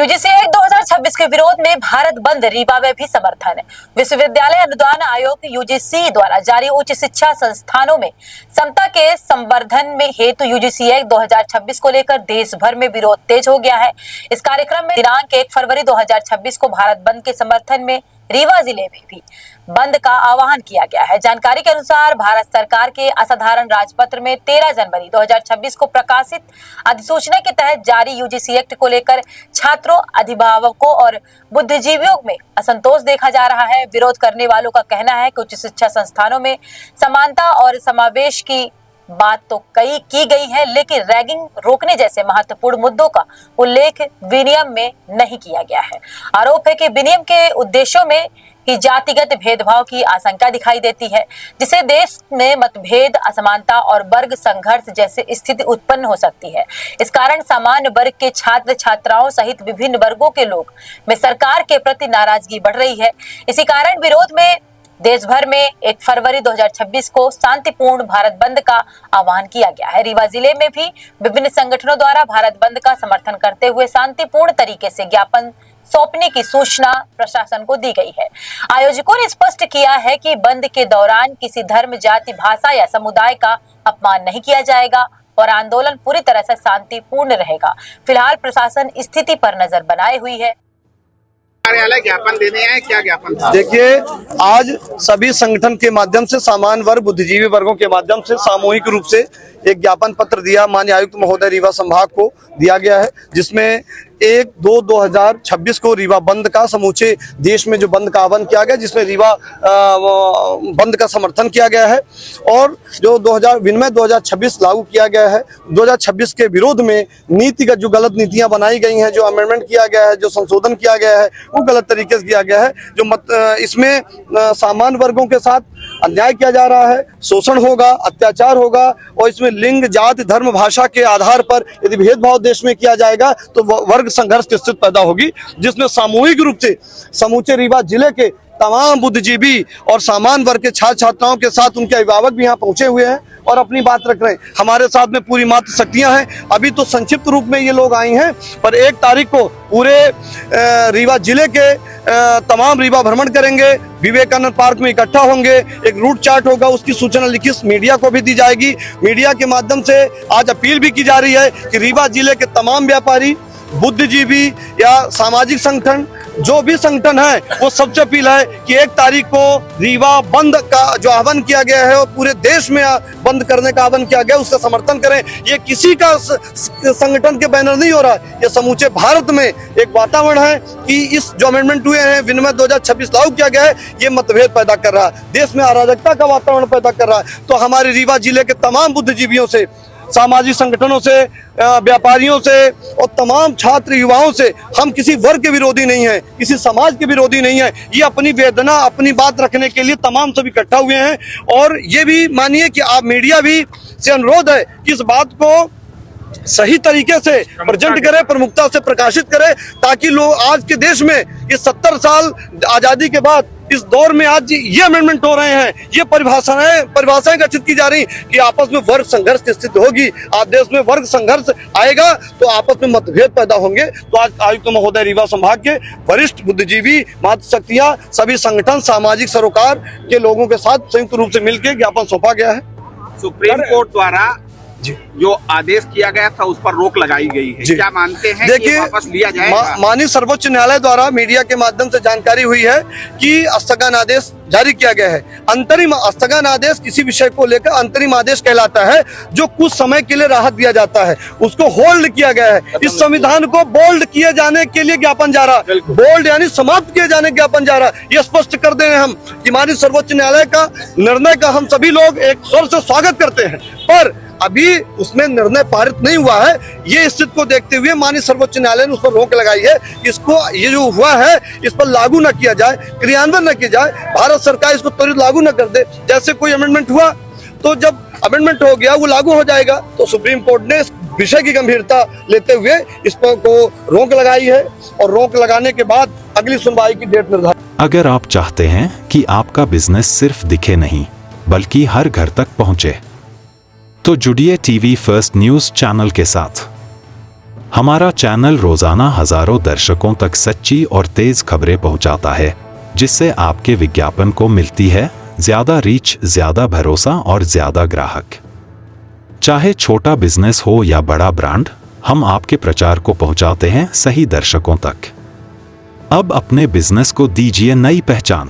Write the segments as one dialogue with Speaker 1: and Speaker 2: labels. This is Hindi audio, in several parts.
Speaker 1: यूजीसी एक्ट 2026 के विरोध में भारत बंद, रीवा में भी समर्थन है। विश्वविद्यालय अनुदान आयोग यूजीसी द्वारा जारी उच्च शिक्षा संस्थानों में समता के संवर्धन में हेतु यूजीसी एक्ट 2026 को लेकर देश भर में विरोध तेज हो गया है। इस कार्यक्रम में दिनांक 1 फरवरी 2026 को भारत बंद के समर्थन में रीवा जिले में भी बंद का आह्वान किया गया है। जानकारी के अनुसार भारत सरकार के असाधारण राजपत्र में 13 जनवरी 2026 को प्रकाशित अधिसूचना के तहत जारी यूजीसी एक्ट को लेकर छात्रों, अभिभावकों और बुद्धिजीवियों में असंतोष देखा जा रहा है। विरोध करने वालों का कहना है कि उच्च शिक्षा संस्थानों में समानता और समावेश की बात तो कई की गई है, लेकिन रैगिंग रोकने जैसे महत्वपूर्ण मुद्दों का उल्लेख विनियम में नहीं किया गया है। आरोप है कि विनियम के उद्देश्यों में कि जातिगत भेदभाव की आशंका दिखाई देती है, जिसे देश में मतभेद, असमानता और वर्ग संघर्ष जैसी स्थिति उत्पन्न हो सकती है। इस कारण सामान्य वर्ग के छात्र छात्राओं सहित विभिन्न वर्गों के लोग में सरकार के प्रति नाराजगी बढ़ रही है। इसी कारण विरोध में देश भर में 1 फरवरी 2026 को शांतिपूर्ण भारत बंद का आह्वान किया गया है। रीवा जिले में भी विभिन्न संगठनों द्वारा भारत बंद का समर्थन करते हुए शांतिपूर्ण तरीके से ज्ञापन सौंपने की सूचना प्रशासन को दी गई है। आयोजकों ने स्पष्ट किया है कि बंद के दौरान किसी धर्म, जाति, भाषा या समुदाय का अपमान नहीं किया जाएगा और आंदोलन पूरी तरह से शांतिपूर्ण रहेगा। फिलहाल प्रशासन स्थिति पर नजर बनाए हुई है।
Speaker 2: कार्यालय ज्ञापन देने आए, क्या ज्ञापन था?
Speaker 3: देखिए, आज सभी संगठन के माध्यम से, सामान्य वर्ग, बुद्धिजीवी वर्गों के माध्यम से सामूहिक रूप से एक ज्ञापन पत्र दिया माननीय आयुक्त महोदय रीवा संभाग को दिया गया है, जिसमें 1/2/2026 को रीवा बंद का समूचे देश में जो बंद का आह्वान किया गया, जिसमें रीवा बंद का समर्थन किया गया है और जो 2026 लागू किया गया है, 2026 के विरोध में नीतिगत जो गलत नीतियां बनाई गई हैं, जो अमेंडमेंट किया गया है, जो संशोधन किया गया है, वो गलत तरीके से किया गया है। इसमें सामान्य वर्गों के साथ अन्याय किया जा रहा है, शोषण होगा, अत्याचार होगा और इसमें लिंग, जाति, धर्म, भाषा के आधार पर यदि भेदभाव देश में किया जाएगा तो वर्ग संघर्ष की स्थिति पैदा होगी, जिसमें सामूहिक रूप से समूचे रीवा जिले के तमाम बुद्धिजीवी और सामान्य वर्ग के छात्र छात्राओं के साथ उनके अभिभावक भी यहाँ पहुंचे हुए हैं और अपनी बात रख रहे हैं। हमारे साथ में पूरी मात्र शक्तियां हैं। अभी तो संक्षिप्त रूप में ये लोग आई हैं, पर 1 तारीख को पूरे रीवा जिले के तमाम रीवा भ्रमण करेंगे, विवेकानंद पार्क में इकट्ठा होंगे, एक रूट चार्ट होगा, उसकी सूचना लिखित मीडिया को भी दी जाएगी। मीडिया के माध्यम से आज अपील भी की जा रही है कि रीवा जिले के तमाम व्यापारी, बुद्धिजीवी या सामाजिक संगठन, जो भी संगठन है, वो सबसे अपील है कि 1 तारीख को रीवा बंद का जो आह्वान किया गया है और पूरे देश में बंद करने का आह्वान किया गया, उसका समर्थन करें। ये किसी का संगठन के बैनर नहीं हो रहा है, ये समूचे भारत में एक वातावरण है कि इस जो अमेंडमेंट हुए हैं, विनियम 2026 लागू किया गया है, ये मतभेद पैदा कर रहा है, देश में अराजकता का वातावरण पैदा कर रहा है। तो हमारे रीवा जिले के तमाम बुद्धिजीवियों से, सामाजिक संगठनों से, व्यापारियों से और तमाम छात्र युवाओं से, हम किसी वर्ग के विरोधी नहीं हैं, किसी समाज के विरोधी नहीं हैं। ये अपनी वेदना, अपनी बात रखने के लिए तमाम सब इकट्ठा हुए हैं और ये भी मानिए कि आप मीडिया भी से अनुरोध है कि इस बात को सही तरीके से प्रेजेंट करें, प्रमुखता से प्रकाशित करें, ताकि लोग आज के देश में इस 70 साल आजादी के बाद इस दौर में आज ये अमेंडमेंट हो रहे हैं, ये परिभाषाएं गठित की जा रही कि आपस में वर्ग संघर्ष की स्थिति होगी। आज देश में वर्ग संघर्ष आएगा तो आपस में मतभेद पैदा होंगे। तो आज आयुक्त महोदय रीवा संभाग के वरिष्ठ बुद्धिजीवी, मातृशक्तियां, सभी संगठन, सामाजिक सरोकार के लोगों के साथ संयुक्त रूप से मिलकर ज्ञापन सौंपा गया है।
Speaker 2: सुप्रीम कोर्ट द्वारा जो आदेश किया गया था उस पर रोक लगाई गई है, क्या मानते हैं? देखिए, वापस लिया जाएगा?
Speaker 3: माननीय सर्वोच्च न्यायालय द्वारा मीडिया के माध्यम से जानकारी हुई है कि स्थगन आदेश जारी किया गया है। अंतरिम स्थगन आदेश किसी विषय को लेकर अंतरिम आदेश कहलाता है, जो कुछ समय के लिए राहत दिया जाता है, उसको होल्ड किया गया है। इस संविधान को बोल्ड किए जाने के लिए ज्ञापन जा रहा है, बोल्ड यानी समाप्त किए जाने ज्ञापन जा रहा है। ये स्पष्ट कर दे रहे हैं हम कि माननीय सर्वोच्च न्यायालय का निर्णय का हम सभी लोग एक स्वर से स्वागत करते हैं, पर अभी उसमें निर्णय पारित नहीं हुआ है। ये स्थिति को देखते हुए माननीय सर्वोच्च न्यायालय ने उस पर रोक लगाई है। इसको, ये जो हुआ है, इस पर लागू न किया जाए, क्रियान्वयन न किया जाए, भारत सरकार इसको त्वरित लागू न कर दे। जैसे कोई अमेंडमेंट हुआ तो जब अमेंडमेंट हो गया वो लागू हो जाएगा। तो सुप्रीम कोर्ट ने इस विषय की गंभीरता लेते हुए इस पर को रोक लगाई है और रोक लगाने के बाद अगली सुनवाई की डेट निर्धारित।
Speaker 4: अगर आप चाहते हैं कि आपका बिजनेस सिर्फ दिखे नहीं बल्कि हर घर तक पहुंचे, तो जुड़िए टीवी फर्स्ट न्यूज चैनल के साथ। हमारा चैनल रोजाना हजारों दर्शकों तक सच्ची और तेज खबरें पहुंचाता है, जिससे आपके विज्ञापन को मिलती है ज्यादा रीच, ज्यादा भरोसा और ज्यादा ग्राहक। चाहे छोटा बिजनेस हो या बड़ा ब्रांड, हम आपके प्रचार को पहुंचाते हैं सही दर्शकों तक। अब अपने बिजनेस को दीजिए नई पहचान।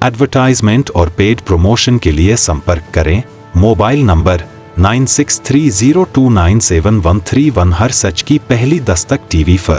Speaker 4: एडवर्टाइजमेंट और पेड प्रमोशन के लिए संपर्क करें मोबाइल नंबर 9630297131 हर सच की पहली दस्तक टीवी पर।